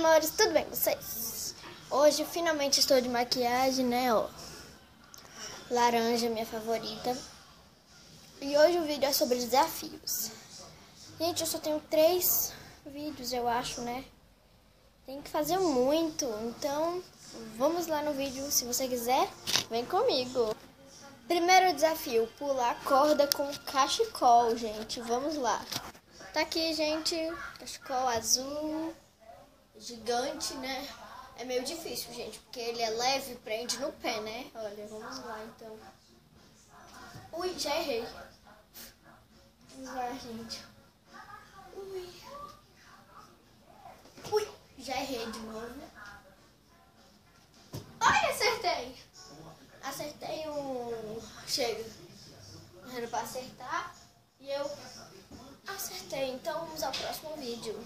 amores, tudo bem com vocês? Hoje finalmente estou de maquiagem, né, ó. Laranja, minha favorita. E hoje o vídeo é sobre desafios. Gente, eu só tenho 3 vídeos, eu acho, né? Tem que fazer muito, então vamos lá no vídeo. Se você quiser, vem comigo. Primeiro desafio, pular corda com cachecol, gente. Vamos lá. Tá aqui, gente, cachecol azul, gigante, né? É meio difícil, gente, porque ele é leve e prende no pé, né? Olha, vamos lá, então. Ui, já errei. Vamos lá, gente. Ui, já errei de novo. Ai, acertei. Acertei um... Chega. Era pra acertar e eu acertei. Então vamos ao próximo vídeo.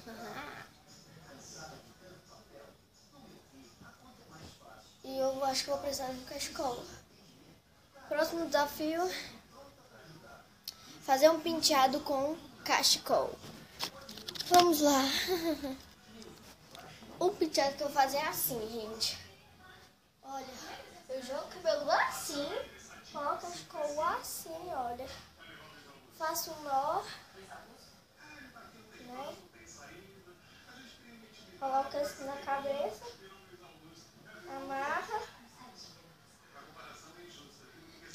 E eu acho que vou precisar de um cachecol. Próximo desafio: fazer um penteado com cachecol. Vamos lá. O penteado que eu vou fazer é assim, gente. Olha, eu jogo o cabelo assim, coloco o cachecol assim, olha. Faço um nó, né? Coloco assim na cabeça, amarra.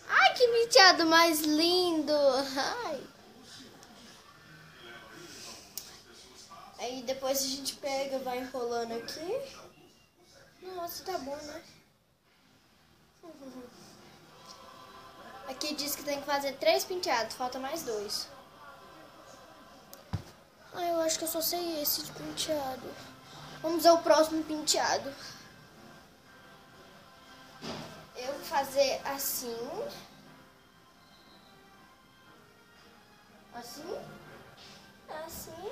Ai, que penteado mais lindo! Ai. Aí depois a gente pega, vai enrolando aqui. Nossa, tá bom, né? Aqui diz que tem que fazer 3 penteados, falta mais 2. Ah, eu acho que eu só sei esse de penteado. Vamos ao próximo penteado. Eu vou fazer assim. Assim. Assim.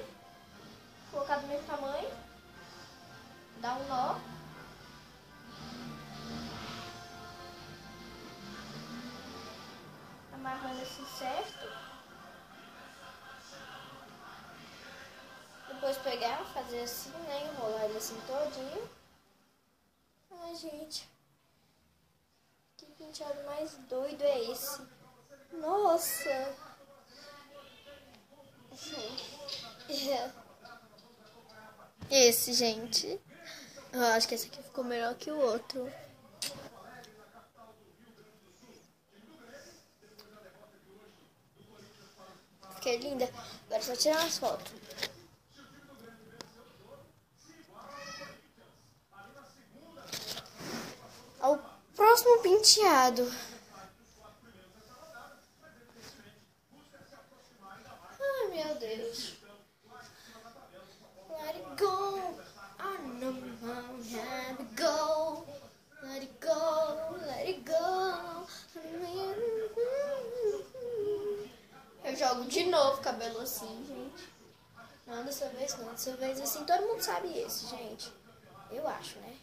Colocar do mesmo tamanho. Dar um nó. Amarrando assim certo. Depois pegar, fazer assim, né? Enrolar ele assim todinho. Ai, gente. Que penteado mais doido é esse? Nossa! Esse, gente. Eu acho que esse aqui ficou melhor que o outro. Fiquei linda. Agora é só tirar umas fotos. Ao próximo penteado. Ai, meu Deus. Let it go. I know how to have it go. Let it go. Let it go. Eu jogo de novo cabelo assim, gente. Não, dessa vez não. Dessa vez assim, todo mundo sabe esse, gente. Eu acho, né?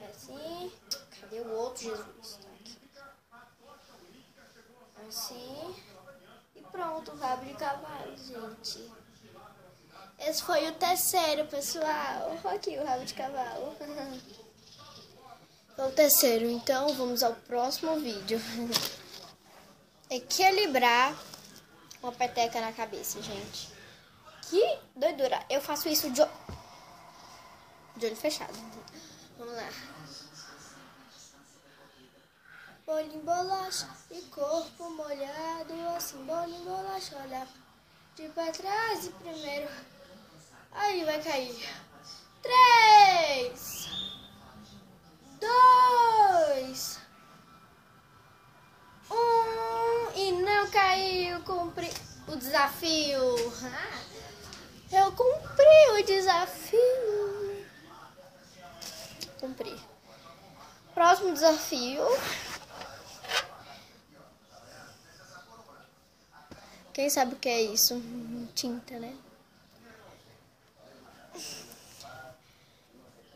Assim. Cadê o outro Jesus? Tá aqui. Assim. E pronto, o rabo de cavalo, gente. Esse foi o terceiro, pessoal. Olha aqui o rabo de cavalo. Foi o terceiro, então vamos ao próximo vídeo. Equilibrar uma peteca na cabeça, gente. Que doidura. Eu faço isso de olho fechado. Vamos lá. Bolinho, bolacha e corpo molhado. Assim, bolinho, bolacha, olha de pra trás e primeiro. Aí vai cair. 3, 2, 1 e não caiu. Cumpri o desafio. Eu cumpri o desafio. Cumpri. Próximo desafio. Quem sabe o que é isso? Tinta, né?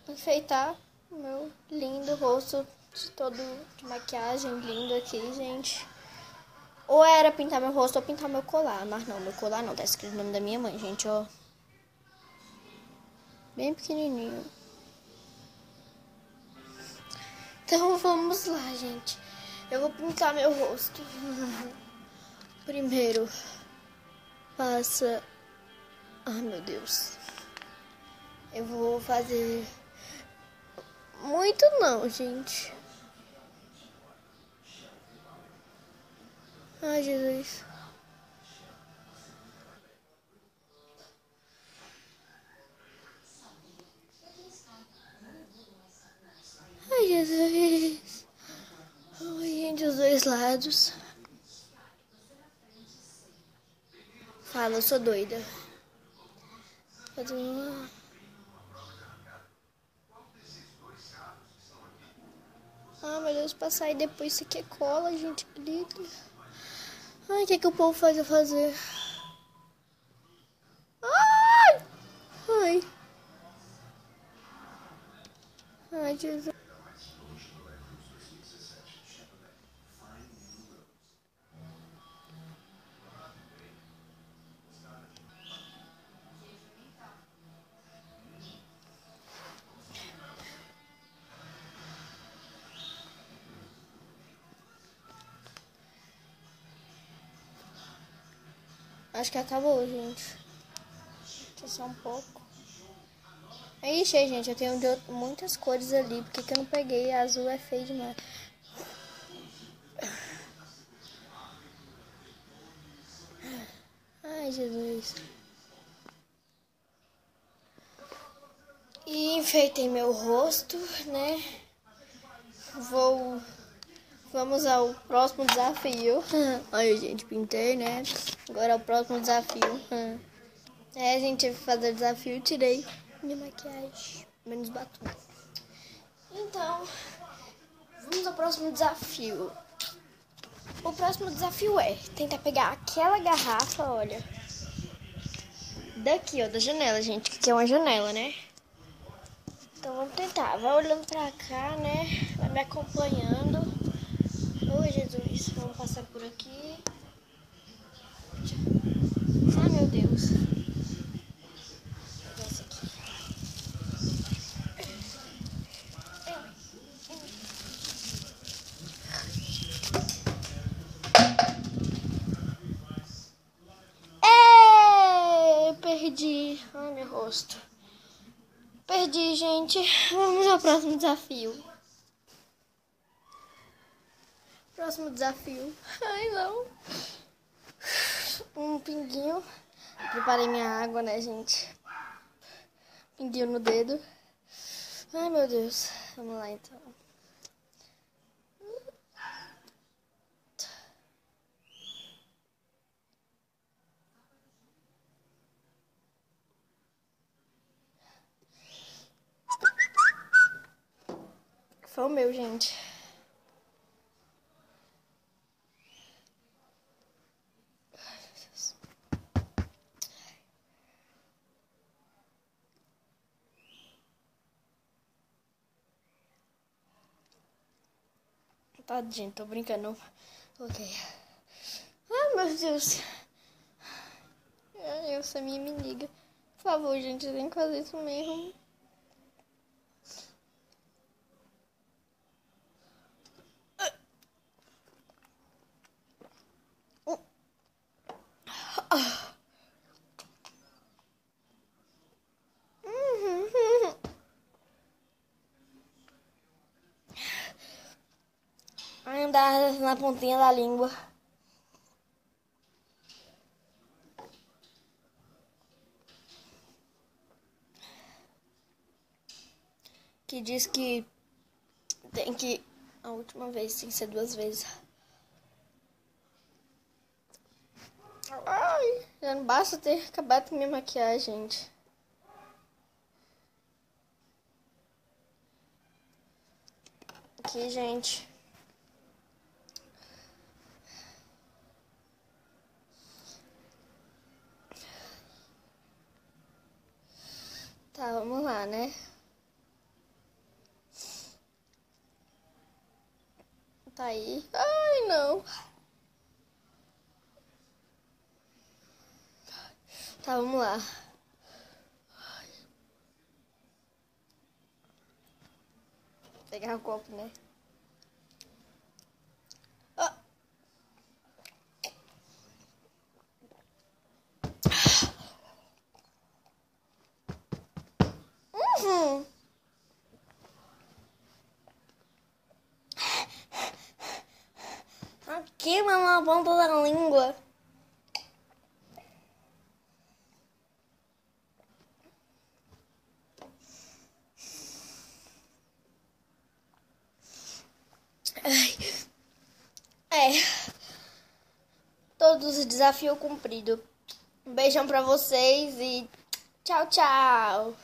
Enfeitar o meu lindo rosto todo de maquiagem lindo aqui, gente. Ou era pintar meu rosto ou pintar meu colar. Mas não, meu colar não. Tá escrito o nome da minha mãe, gente, ó. bem pequenininho. Então vamos lá, gente. Eu vou pintar meu rosto. Primeiro, passa... Ai, meu Deus. Eu vou fazer... Muito não, gente. Ai, Jesus. Ai, Jesus. Ai, gente, os dois lados. Fala, eu sou doida. Ah, meu Deus, passar e depois isso aqui é cola, gente, glitter. Ai, o que o povo faz eu fazer? Ai! Ai! Ai, Jesus. Acho que acabou, gente. Deixa eu só um pouco. Ixi, gente, eu tenho muitas cores ali. Por que eu não peguei? A azul é feio demais. Ai, Jesus. E enfeitei meu rosto, né? Vamos ao próximo desafio. Olha, gente, pintei, né? Agora é o próximo desafio. É, gente, eu fui fazer desafio e tirei minha maquiagem, menos batom. Então, vamos ao próximo desafio. O próximo desafio é tentar pegar aquela garrafa, olha, daqui, ó, da janela, gente, que aqui é uma janela, né? Então vamos tentar. Vai olhando pra cá, né? Vai me acompanhando. Oh, Jesus, vamos passar por aqui. Ai, meu Deus. Vou pegar esse aqui. Perdi. Ai, meu rosto. Perdi, gente. Vamos ao próximo desafio. Próximo desafio. Ai, não. Um pinguinho. Preparei minha água, né, gente? Pinguinho no dedo. Ai, meu Deus. Vamos lá, então. Foi o meu, gente. Tadinho, tô brincando. Ok. Ai, meu Deus. Ai, essa minha amiga. Por favor, gente, tem que fazer isso mesmo. Andar na pontinha da língua. Que diz que tem que... A última vez tem que ser 2 vezes. Ai, já não basta ter acabado com minha maquiagem, gente. Aqui, gente. Tá, vamos lá, né? Tá aí. Ai, não. Tá, vamos lá. Pegar o copo, né? Ah. Uhum. Aqui, mano, na ponta da língua. Todos os desafios cumpridos. Um beijão pra vocês e tchau, tchau.